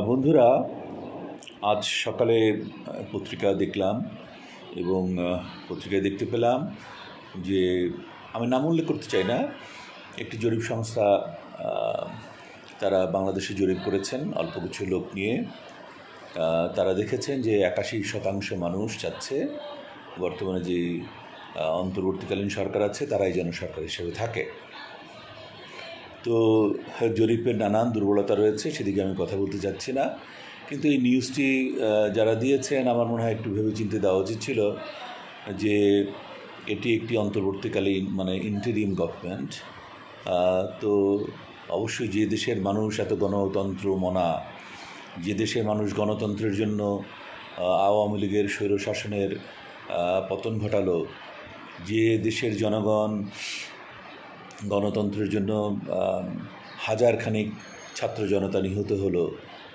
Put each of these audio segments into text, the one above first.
বন্ধুরা, আজ সকালে পত্রিকা দেখলাম এবং পত্রিকায় দেখতে পেলাম যে আমি নাম উল্লেখ করতে চাই না, একটি জরিপ সংস্থা তারা বাংলাদেশে জরিপ করেছেন অল্প কিছু লোক নিয়ে। তারা দেখেছেন যে 81% মানুষ চাচ্ছে বর্তমানে যে অন্তর্বর্তীকালীন সরকার আছে তারাই যেন সরকার হিসেবে থাকে। তো জরিপের নানান দুর্বলতা রয়েছে, সেদিকে আমি কথা বলতে যাচ্ছি না, কিন্তু এই নিউজটি যারা দিয়েছেন আমার মনে হয় একটু ভেবে চিন্তে দেওয়া উচিত ছিল যে এটি একটি অন্তর্বর্তীকালীন ইন্টারিম গভর্নমেন্ট। তো অবশ্যই যে দেশের মানুষ এত গণতন্ত্র মনা, যে দেশের মানুষ গণতন্ত্রের জন্য আওয়ামী লীগের স্বৈরশাসনের পতন ঘটালো, যে দেশের জনগণ গণতন্ত্রের জন্য হাজার খানিক ছাত্র জনতা নিহত হলো,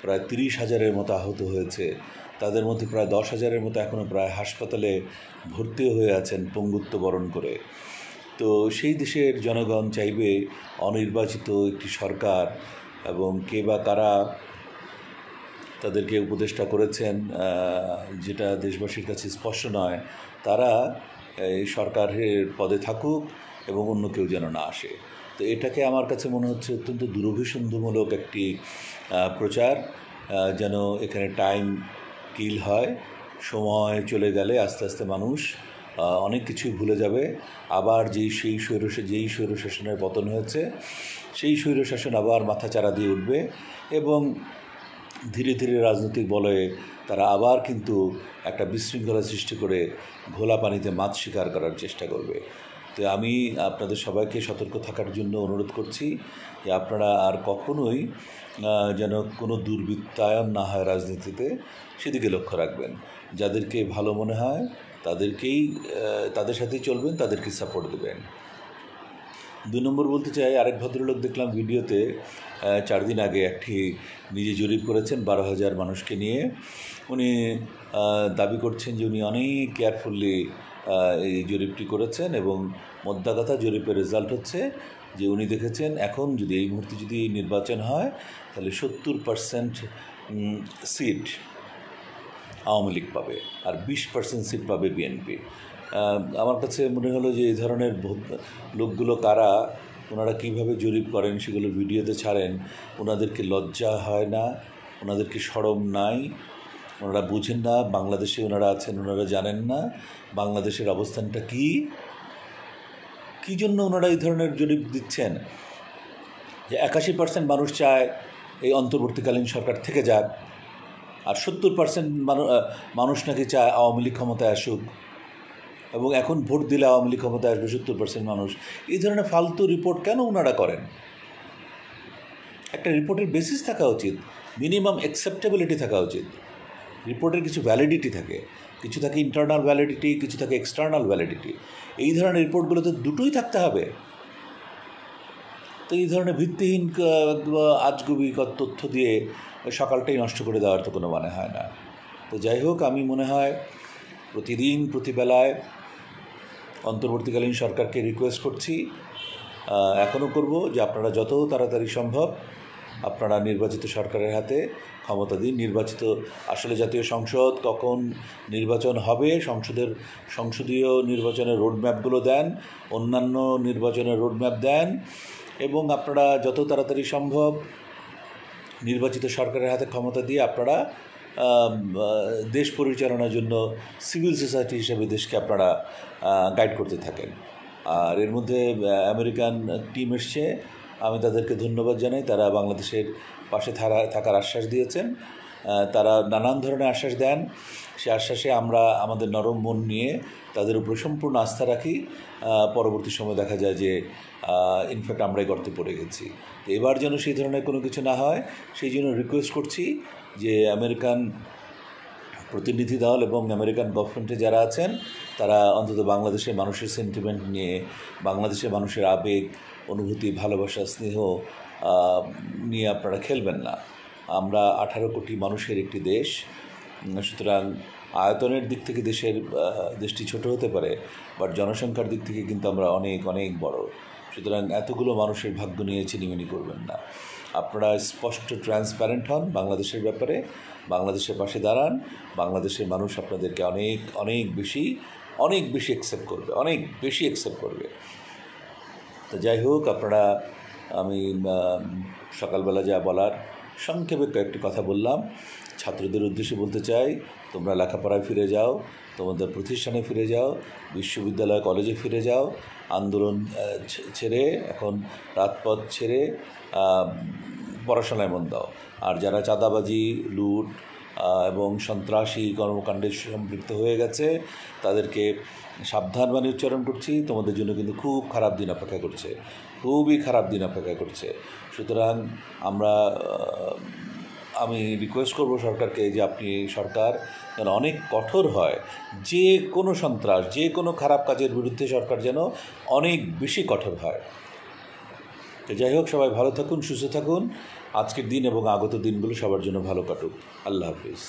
প্রায় 30,000-এর মতো আহত হয়েছে, তাদের মধ্যে প্রায় 10,000-এর মতো এখনও প্রায় হাসপাতালে ভর্তিও হয়ে আছেন পঙ্গুত্ব বরণ করে। তো সেই দেশের জনগণ চাইবে অনির্বাচিত একটি সরকার, এবং কে বা কারা তাদেরকে উপদেষ্টা করেছেন যেটা দেশবাসীর কাছে স্পষ্ট নয়, তারা এই সরকারের পদে থাকুক এবং অন্য কেউ যেন না আসে। তো এটাকে আমার কাছে মনে হচ্ছে অত্যন্ত দুরভিসন্ধিমূলক একটি প্রচার, যেন এখানে টাইম কিল হয়। সময় চলে গেলে আস্তে আস্তে মানুষ অনেক কিছুই ভুলে যাবে, আবার যেই স্বৈরশাসনের পতন হয়েছে সেই স্বৈরশাসন আবার মাথাচাড়া দিয়ে উঠবে এবং ধীরে ধীরে রাজনৈতিক বলয়ে তারা আবার কিন্তু একটা বিশৃঙ্খলা সৃষ্টি করে ঘোলা পানিতে মাছ শিকার করার চেষ্টা করবে। তো আমি আপনাদের সবাইকে সতর্ক থাকার জন্য অনুরোধ করছি যে আপনারা আর কখনোই যেন কোনো দুর্বৃত্তায়ন না হয় রাজনীতিতে, সেদিকে লক্ষ্য রাখবেন। যাদেরকে ভালো মনে হয় তাদের সাথেই চলবেন, তাদেরকে সাপোর্ট দেবেন। 2 নম্বর বলতে চাই, আরেক ভদ্রলোক দেখলাম ভিডিওতে 4 দিন আগে একটি নিজে জরিপ করেছেন 12,000 মানুষকে নিয়ে। উনি দাবি করছেন যে উনি অনেক কেয়ারফুলি এই জরিপটি করেছেন এবং মোদ্দা কথা জরিপের রেজাল্ট হচ্ছে যে উনি দেখেছেন এখন যদি এই মুহূর্তে যদি নির্বাচন হয় তাহলে 70% সিট আওয়ামী লীগ পাবে আর 20% সিট পাবে বিএনপি। আমার কাছে মনে হলো যে এই ধরনের লোকগুলো কারা, ওনারা কীভাবে জরিপ করেন সেগুলো ভিডিওতে ছাড়েন, ওনাদেরকে লজ্জা হয় না, ওনাদেরকে শরম নাই, ওনারা বুঝেন না বাংলাদেশে ওনারা আছেন, ওনারা জানেন না বাংলাদেশের অবস্থানটা কী জন্য ওনারা এই ধরনের জরিপ দিচ্ছেন যে 81% মানুষ চায় এই অন্তর্বর্তীকালীন সরকার থেকে যাক, আর 70% মানুষ নাকি চায় আওয়ামী লীগ ক্ষমতায় আসুক, এবং এখন ভোট দিলে আওয়ামী লীগ ক্ষমতায় আসবে 70% মানুষ। এই ধরনের ফালতু রিপোর্ট কেন ওনারা করেন? একটা রিপোর্টের বেসিস থাকা উচিত, মিনিমাম অ্যাকসেপ্টেবিলিটি থাকা উচিত। রিপোর্টের কিছু ভ্যালিডিটি থাকে, কিছু থাকে ইন্টারনাল ভ্যালিডিটি, কিছু থাকে এক্সটার্নাল ভ্যালিডিটি। এই ধরনের রিপোর্টগুলোতে দুটোই থাকতে হবে। তো এই ধরনের ভিত্তিহীন আজগুবি তথ্য দিয়ে সকালটাই নষ্ট করে দেওয়ার তো কোনো মানে হয় না। তো যাই হোক, আমি মনে হয় প্রতিদিন প্রতিবেলায় অন্তর্বর্তীকালীন সরকারকে রিকোয়েস্ট করছি, এখনও করব, যে আপনারা যত তাড়াতাড়ি সম্ভব আপনারা নির্বাচিত সরকারের হাতে ক্ষমতা দিন। আসলে জাতীয় সংসদ কখন নির্বাচন হবে, সংসদীয় নির্বাচনের রোডম্যাপগুলো দেন, অন্যান্য নির্বাচনের রোডম্যাপ দেন, এবং আপনারা যত তাড়াতাড়ি সম্ভব নির্বাচিত সরকারের হাতে ক্ষমতা দিয়ে আপনারা দেশ পরিচালনার জন্য সিভিল সোসাইটি হিসেবে দেশকে আপনারা গাইড করতে থাকেন। আর এর মধ্যে আমেরিকান টিম এসছে, আমি তাদেরকে ধন্যবাদ জানাই। তারা বাংলাদেশের পাশে থাকার আশ্বাস দিয়েছেন, তারা নানান ধরনের আশ্বাস দেন। সে আশ্বাসে আমরা আমাদের নরম মন নিয়ে তাদের উপরে সম্পূর্ণ আস্থা রাখি। পরবর্তী সময় দেখা যায় যে ইনফ্যাক্ট আমরাই গর্তে পড়ে গেছি। তো এবার যেন সেই ধরনের কোনো কিছু না হয়, সেই জন্য রিকোয়েস্ট করছি যে আমেরিকান প্রতিনিধি দল এবং আমেরিকান গভর্নমেন্টে যারা আছেন তারা অন্তত বাংলাদেশের মানুষের সেন্টিমেন্ট নিয়ে, বাংলাদেশের মানুষের আবেগ, অনুভূতি, ভালোবাসা, স্নেহ নিয়ে আপনারা খেলবেন না। আমরা 18 কোটি মানুষের একটি দেশ, সুতরাং আয়তনের দিক থেকে দেশটি ছোট হতে পারে, বাট জনসংখ্যার দিক থেকে কিন্তু আমরা অনেক অনেক বড়। সুতরাং এতগুলো মানুষের ভাগ্য নিয়ে চিনিমিনি করবেন না। আপনারা স্পষ্ট ট্রান্সপারেন্ট হন বাংলাদেশের ব্যাপারে, বাংলাদেশের পাশে দাঁড়ান। বাংলাদেশের মানুষ আপনাদেরকে অনেক অনেক বেশি অ্যাকসেপ্ট করবে, অনেক বেশি অ্যাকসেপ্ট করবে। তো যাই হোক, আপনারা, আমি সকালবেলা যা বলার সংক্ষেপে কয়েকটি কথা বললাম। ছাত্রদের উদ্দেশ্যে বলতে চাই, তোমরা লেখাপড়ায় ফিরে যাও, তোমাদের প্রতিষ্ঠানে ফিরে যাও, বিশ্ববিদ্যালয় কলেজে ফিরে যাও। আন্দোলন ছেড়ে, এখন রাজপথ ছেড়ে পড়াশোনায় মন দাও। আর যারা চাঁদাবাজি, লুট এবং সন্ত্রাসী কর্মকাণ্ডে সম্পৃক্ত হয়ে গেছে, তাদেরকে সাবধানবাণী উচ্চারণ করছি। তোমাদের জন্য কিন্তু খুব খারাপ দিন অপেক্ষা করছে, খুবই খারাপ দিন অপেক্ষা করছে। সুতরাং আমি রিকোয়েস্ট করব সরকারকে যে আপনি, সরকার যেন অনেক কঠোর হয়, যে কোনো সন্ত্রাস, যে কোনো খারাপ কাজের বিরুদ্ধে সরকার যেন অনেক বেশি কঠোর হয়। তো যাই হোক, সবাই ভালো থাকুন, সুস্থ থাকুন। আজকের দিন এবং আগত দিনগুলো সবার জন্য ভালো কাটুক। আল্লাহ হাফিজ।